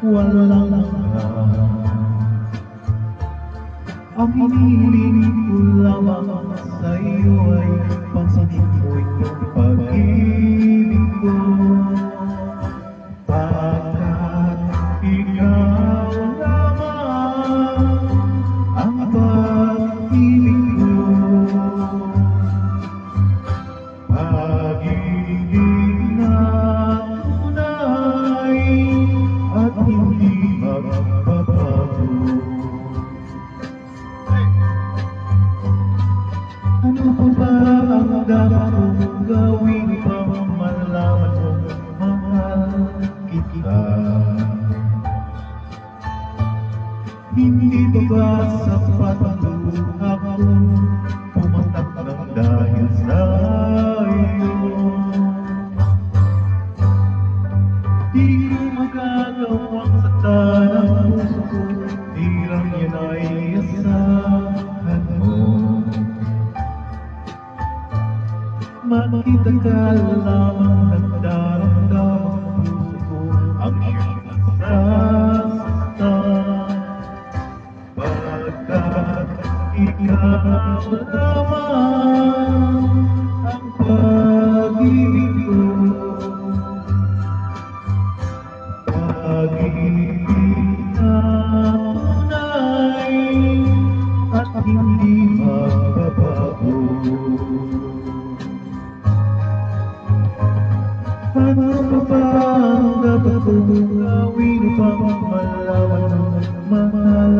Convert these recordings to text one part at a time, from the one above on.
walang hanggan. Ang hinihiling ko lamang sa iyo ay pansinin mo itong pag-ibig ko, pagkat ikaw lamang ang pag-ibig ko. Pag-ibig na tunay at hindi magbabago. Ano pa ba ang dapat kong gawin upang malaman mong mahal kita? Hindi ba ba sapat ang luha ko pumatak ng dahil sa iyo? Di ko magagawang saktan ang puso ko, hirang yan ay asahan mo. Makita ka lamang nagdaramdam ang puso ko, ang iyong nasasaktan. Pagkat ikaw lamang ang pag-ibig ko, pag-ibig na tunay at hindi magbabago. Ano pa ba ang dapat kong gawin upang malaman mong mahal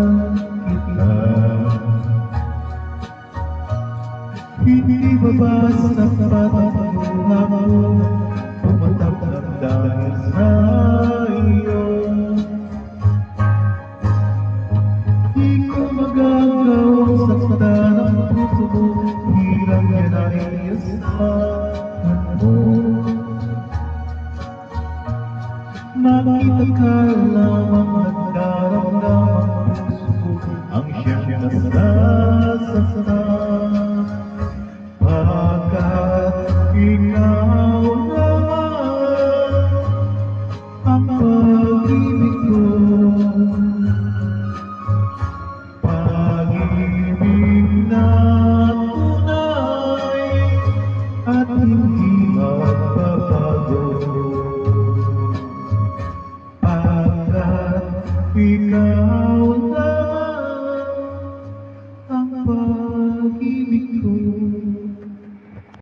kita? Hindi ba ba sapat